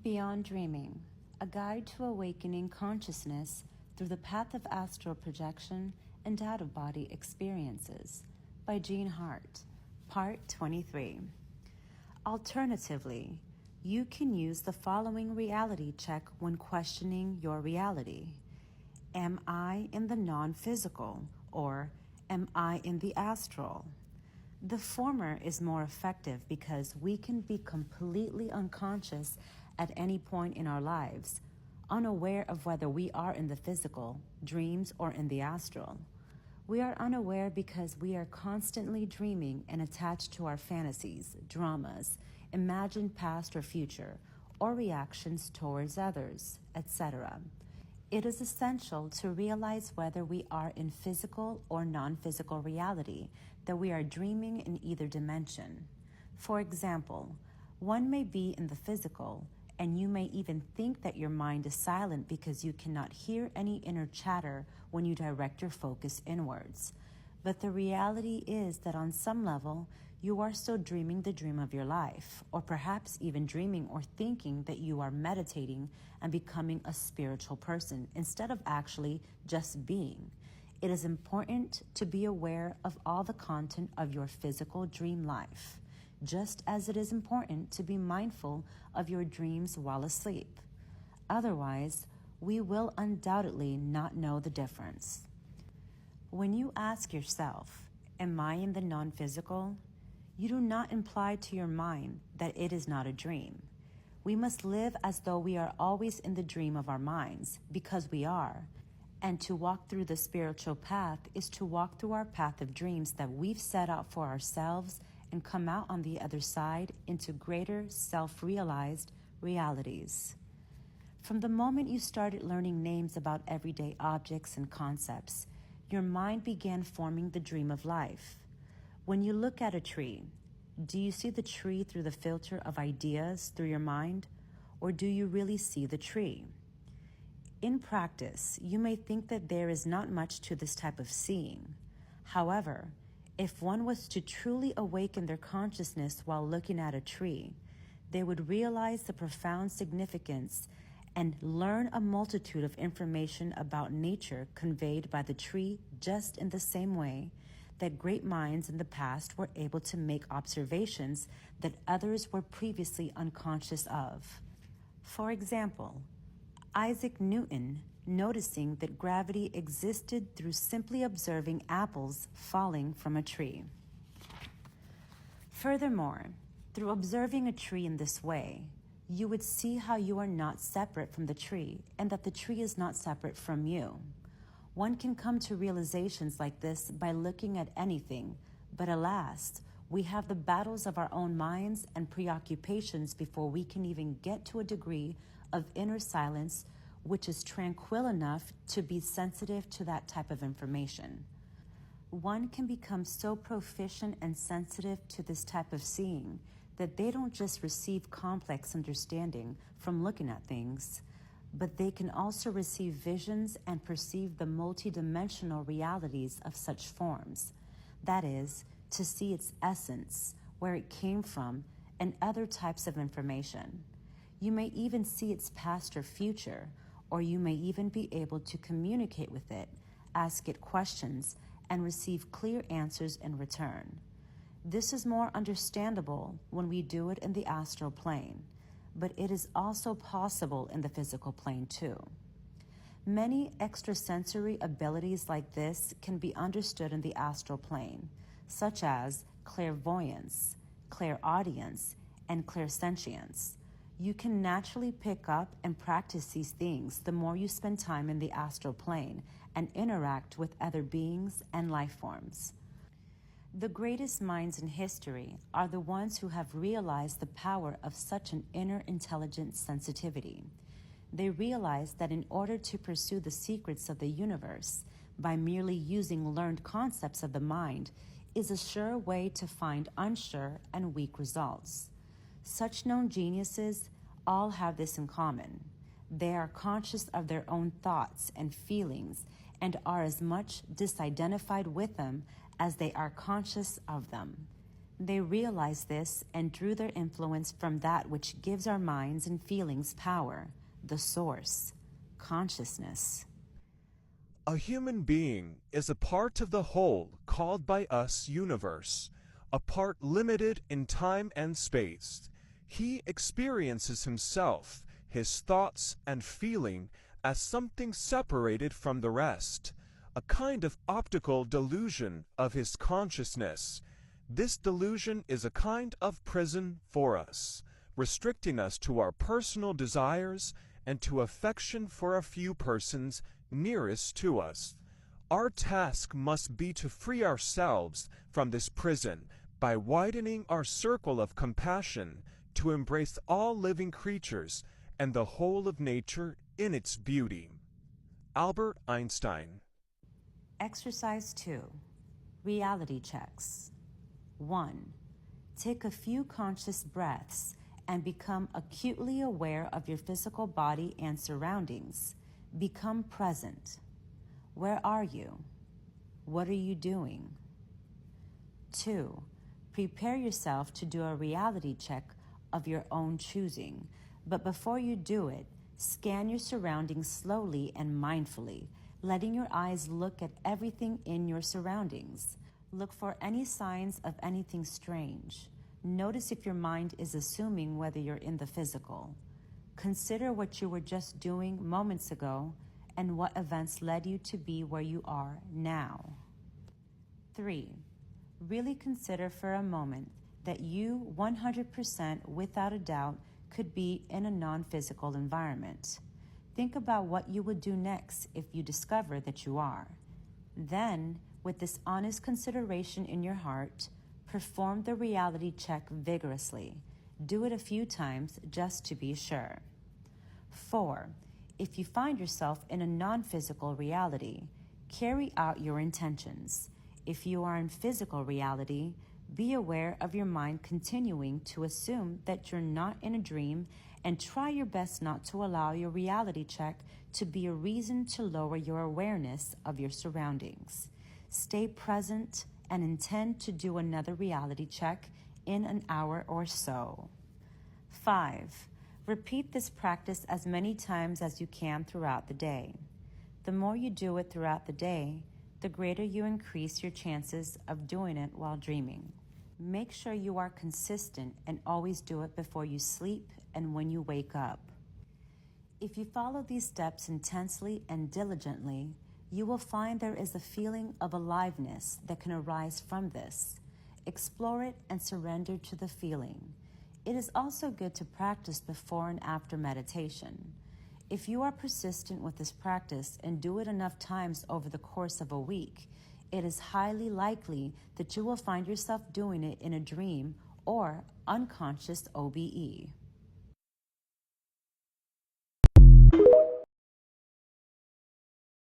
Beyond Dreaming, a guide to awakening consciousness through the path of astral projection and out-of-body experiences by Hart, Part 23. Alternatively, you can use the following reality check when questioning your reality. Am I in the non-physical, or am I in the astral? The former is more effective because we can be completely unconscious at any point in our lives, unaware of whether we are in the physical, dreams, or in the astral. We are unaware because we are constantly dreaming and attached to our fantasies, dramas, imagined past or future, or reactions towards others, etc. It is essential to realize whether we are in physical or non-physical reality, that we are dreaming in either dimension. For example, one may be in the physical, and you may even think that your mind is silent because you cannot hear any inner chatter when you direct your focus inwards. But the reality is that on some level, you are still dreaming the dream of your life, or perhaps even dreaming or thinking that you are meditating and becoming a spiritual person instead of actually just being. It is important to be aware of all the content of your physical dream life, just as it is important to be mindful of your dreams while asleep. Otherwise, we will undoubtedly not know the difference. When you ask yourself, am I in the non-physical? You do not imply to your mind that it is not a dream. We must live as though we are always in the dream of our minds, because we are. And to walk through the spiritual path is to walk through our path of dreams that we've set out for ourselves and come out on the other side into greater self-realized realities. From the moment you started learning names about everyday objects and concepts, your mind began forming the dream of life. When you look at a tree, do you see the tree through the filter of ideas through your mind, or do you really see the tree? In practice, you may think that there is not much to this type of seeing. However, if one was to truly awaken their consciousness while looking at a tree, they would realize the profound significance and learn a multitude of information about nature conveyed by the tree, just in the same way that great minds in the past were able to make observations that others were previously unconscious of. For example, Isaac Newton, noticing that gravity existed through simply observing apples falling from a tree. Furthermore, through observing a tree in this way, you would see how you are not separate from the tree and that the tree is not separate from you. One can come to realizations like this by looking at anything, but alas, we have the battles of our own minds and preoccupations before we can even get to a degree of inner silence which is tranquil enough to be sensitive to that type of information. One can become so proficient and sensitive to this type of seeing that they don't just receive complex understanding from looking at things, but they can also receive visions and perceive the multidimensional realities of such forms. That is, to see its essence, where it came from, and other types of information. You may even see its past or future, or you may even be able to communicate with it, ask it questions, and receive clear answers in return. This is more understandable when we do it in the astral plane, but it is also possible in the physical plane too. Many extrasensory abilities like this can be understood in the astral plane, such as clairvoyance, clairaudience, and clairsentience. You can naturally pick up and practice these things the more you spend time in the astral plane and interact with other beings and life forms. The greatest minds in history are the ones who have realized the power of such an inner intelligent sensitivity. They realized that in order to pursue the secrets of the universe by merely using learned concepts of the mind is a sure way to find unsure and weak results. Such known geniuses all have this in common. They are conscious of their own thoughts and feelings and are as much disidentified with them as they are conscious of them. They realize this and drew their influence from that which gives our minds and feelings power, the source, consciousness. A human being is a part of the whole called by us universe, a part limited in time and space. He experiences himself, his thoughts and feeling as something separated from the rest, a kind of optical delusion of his consciousness. This delusion is a kind of prison for us, restricting us to our personal desires and to affection for a few persons nearest to us. Our task must be to free ourselves from this prison by widening our circle of compassion to embrace all living creatures and the whole of nature in its beauty. Albert Einstein. Exercise 2. Reality checks. 1. Take a few conscious breaths and become acutely aware of your physical body and surroundings. Become present. Where are you? What are you doing? 2. Prepare yourself to do a reality check of your own choosing, but before you do it, scan your surroundings slowly and mindfully, letting your eyes look at everything in your surroundings. Look for any signs of anything strange. Notice if your mind is assuming whether you're in the physical. Consider what you were just doing moments ago and what events led you to be where you are now. 3. Really consider for a moment that you 100% without a doubt could be in a non-physical environment. Think about what you would do next if you discover that you are. Then, with this honest consideration in your heart, perform the reality check vigorously. Do it a few times just to be sure. 4. If you find yourself in a non-physical reality, carry out your intentions. If you are in physical reality, be aware of your mind continuing to assume that you're not in a dream and try your best not to allow your reality check to be a reason to lower your awareness of your surroundings. Stay present and intend to do another reality check in an hour or so. 5. Repeat this practice as many times as you can throughout the day. The more you do it throughout the day, the greater you increase your chances of doing it while dreaming. Make sure you are consistent and always do it before you sleep and when you wake up. If you follow these steps intensely and diligently, you will find there is a feeling of aliveness that can arise from this. Explore it and surrender to the feeling. It is also good to practice before and after meditation. If you are persistent with this practice and do it enough times over the course of a week, it is highly likely that you will find yourself doing it in a dream or unconscious OBE.